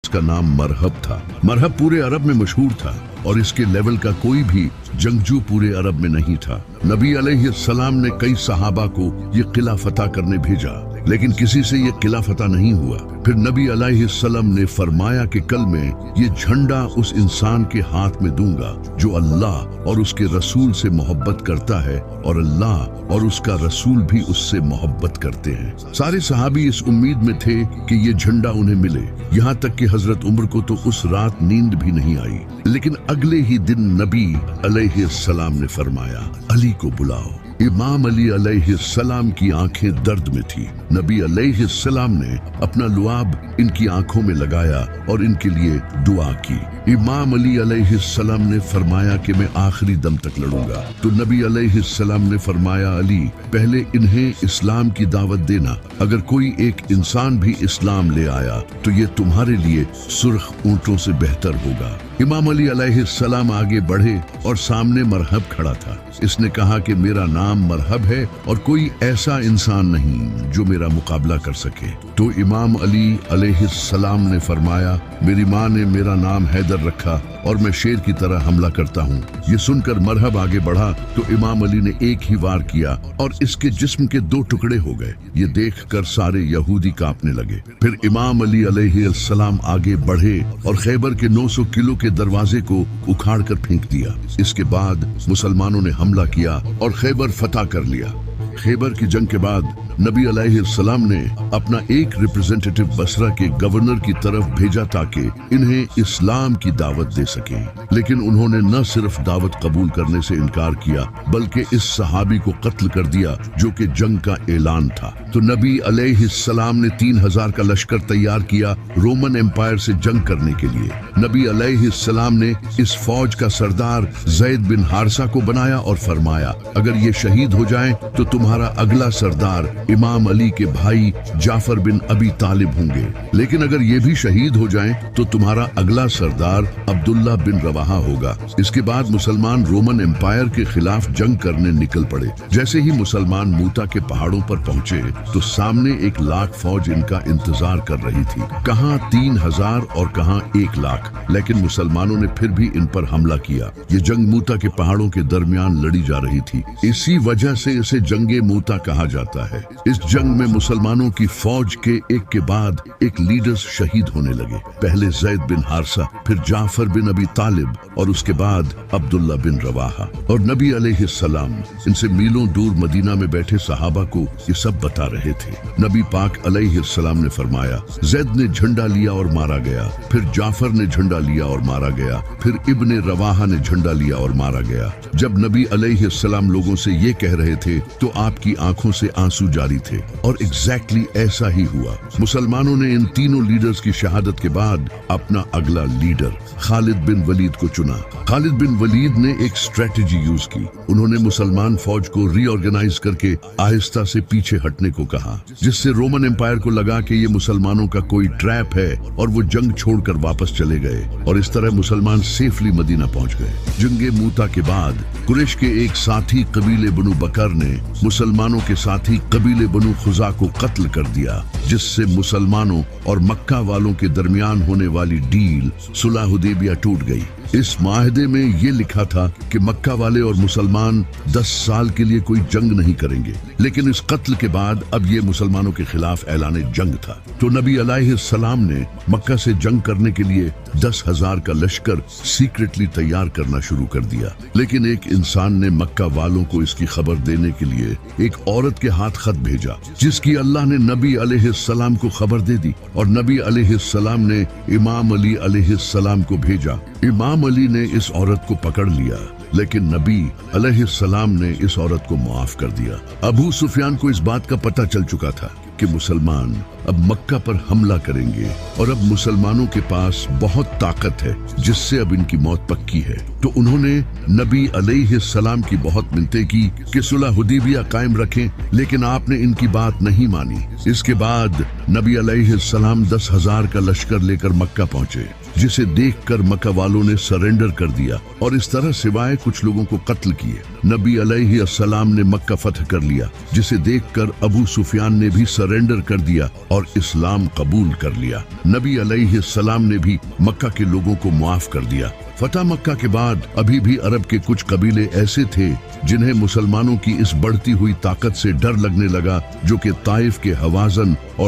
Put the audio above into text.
इसका नाम मरहब था। मरहब पूरे अरब में मशहूर था और इसके लेवल का कोई भी जंगजू पूरे अरब में नहीं था। नबी अलैहिस्सलाम ने कई सहाबा को ये किला फतह करने भेजा, लेकिन किसी से ये किला फतह नहीं हुआ। फिर नबी अलैहिस्सलाम ने फरमाया कि कल मैं ये झंडा उस इंसान के हाथ में दूंगा जो अल्लाह और उसके रसूल से मोहब्बत करता है और अल्लाह और उसका रसूल भी उससे मोहब्बत करते हैं। सारे सहाबी इस उम्मीद में थे कि ये झंडा उन्हें मिले, यहाँ तक कि हजरत उमर को तो उस रात नींद भी नहीं आई। लेकिन अगले ही दिन नबी अलैहिस्सलाम ने फरमाया, अली को बुलाओ। इमाम अली अलैहिस्सलाम की आंखें दर्द में थी। नबी अलैहिस्सलाम ने अपना लुआब इनकी आंखों में लगाया और इनके लिए दुआ की। इमाम अली अलैहिस्सलाम ने फरमाया कि मैं आखिरी दम तक लड़ूंगा। तो नबी अलैहिस्सलाम ने फरमाया, अली पहले इन्हें इस्लाम की दावत देना। अगर कोई एक इंसान भी इस्लाम ले आया तो ये तुम्हारे लिए सुर्ख ऊंटों से बेहतर होगा। इमाम अली अलैहिस्सलाम आगे बढ़े और सामने मरहब खड़ा था। इसने कहा कि मेरा नाम मरहब है और कोई ऐसा इंसान नहीं जो मेरा मुकाबला कर सके। तो इमाम अली अलैहिस्सलाम ने फरमाया, मेरी माँ ने मेरा नाम हैदर रखा और मैं शेर की तरह हमला करता हूँ। ये सुनकर मरहब आगे बढ़ा तो इमाम अली ने एक ही वार किया और इसके जिस्म के 2 टुकड़े हो गए। ये देखकर सारे यहूदी कांपने लगे। फिर इमाम अली अलैहिस्सलाम आगे बढ़े और खैबर के 900 किलो के दरवाजे को उखाड़ कर फेंक दिया। इसके बाद मुसलमानों ने हमला किया और खैबर फतह कर लिया। खैबर की जंग के बाद नबी अलैहिस्सलाम ने अपना एक रिप्रेजेंटेटिव बसरा के गवर्नर की तरफ भेजा ताकि इन्हें इस्लाम की दावत दे सके। लेकिन उन्होंने न सिर्फ दावत कबूल करने से इनकार किया बल्कि इस सहाबी को कत्ल कर दिया जो कि जंग का ऐलान था। तो नबी अलैहिस्सलाम ने 3000 का लश्कर तैयार किया रोमन एम्पायर से जंग करने के लिए। नबी अलैहिस्सलाम ने इस फौज का सरदार ज़ैद बिन हारिसा को बनाया और फरमाया, अगर ये शहीद हो जाएं तो तुम्हारा अगला सरदार इमाम अली के भाई जाफर बिन अबी तालिब होंगे, लेकिन अगर ये भी शहीद हो जाएं तो तुम्हारा अगला सरदार अब्दुल्ला बिन रवाहा होगा। इसके बाद मुसलमान रोमन एम्पायर के खिलाफ जंग करने निकल पड़े। जैसे ही मुसलमान मूता के पहाड़ों पर पहुंचे तो सामने 1 लाख फौज इनका इंतजार कर रही थी। कहां 3000 और कहां 1 लाख, लेकिन मुसलमानों ने फिर भी इन पर हमला किया। ये जंग मूता के पहाड़ों के दरमियान लड़ी जा रही थी। इसी वजह से इसे जंगे मूता कहा जाता है। इस जंग में मुसलमानों की फौज के एक के बाद एक लीडर्स शहीद होने लगे। पहले ज़ैद बिन हारिसा, फिर जाफर बिन अबी तालिब और उसके बाद अब्दुल्ला बिन रवाहा। और नबी अलैहिस्सलाम इनसे मीलों दूर मदीना में बैठे सहाबा को ये सब बता रहे थे। नबी पाक अलैहिस्सलाम ने फरमाया, ज़ैद ने झंडा लिया और मारा गया, फिर जाफर ने झंडा लिया और मारा गया, फिर इब्ने रवाहा ने झंडा लिया और मारा गया। जब नबी अलैहिस्सलाम लोगों से ये कह रहे थे तो आपकी आंखों से आंसू जारी थे और एग्जैक्टली ऐसा ही हुआ। मुसलमानों ने इन तीनों लीडर्स की शहादत के बाद अपना अगला लीडर खालिद बिन वलीद को चुना। खालिद बिन वलीद ने एक स्ट्रेटजी यूज की। उन्होंने मुसलमान फौज को रीऑर्गेनाइज करके आहिस्ता से पीछे हटने को कहा, जिससे रोमन एम्पायर को लगा कि ये मुसलमानों का कोई ट्रैप है और वो जंग छोड़कर वापस चले गए। और इस तरह मुसलमान सेफली मदीना पहुंच गए। जंगे मूता के बाद कुरैश के एक साथी कबीले बनु बकर ने मुसलमानों के साथी कबीले बनु खुजा को कत्ल कर दिया, जिससे मुसलमानों और मक्का वालों के दरमियान होने वाली डील सुलह हुदैबिया टूट गई। इस माहदे में ये लिखा था कि मक्का वाले और मुसलमान 10 साल के लिए कोई जंग नहीं करेंगे, लेकिन इस कत्ल के बाद अब ये मुसलमानों के खिलाफ ऐलान जंग था। तो नबी अलैहिस्सलाम ने मक्का से जंग करने के लिए 10,000 का लश्कर सीक्रेटली तैयार करना शुरू कर दिया। लेकिन एक इंसान ने मक्का वालों को इसकी खबर देने के लिए एक औरत के हाथ खत भेजा, जिसकी अल्लाह ने नबी अलैहिस्सलाम को खबर दे दी। और नबी अलैहिस्सलाम ने इमाम अली अलैहिस्सलाम को भेजा। इमाम अली ने इस औरत को पकड़ लिया, लेकिन नबी अलैहिस्सलाम ने इस औरत को माफ कर दिया। अबू सुफियान को इस बात का पता चल चुका था कि मुसलमान अब मक्का पर हमला करेंगे और अब मुसलमानों के पास बहुत ताकत है, जिससे अब इनकी मौत पक्की है। तो उन्होंने नबी अलैहिस्सलाम की बहुत मिन्नतें की कि सुलह हुदैबिया कायम रखें, लेकिन आपने इनकी बात नहीं मानी। इसके बाद नबी अलैहिस्सलाम 10,000 का लश्कर लेकर मक्का पहुंचे, जिसे देखकर मक्का वालों ने सरेंडर कर दिया और इस तरह सिवाय कुछ लोगों को कत्ल किए। नबी अलैहिस्सलाम ने मक्का फतह कर लिया, जिसे देखकर अबू सुफियान ने भी सरेंडर कर दिया और इस्लाम कबूल कर लिया। नबी अलैहिस्सलाम ने भी मक्का के लोगों को मुआफ कर दिया। फतह मक्का के बाद अभी भी अरब के कुछ कबीले ऐसे थे जिन्हें मुसलमानों की इस बढ़ती हुई ताकत से डर लगने लगा, जो कि ताइफ के हवाजन और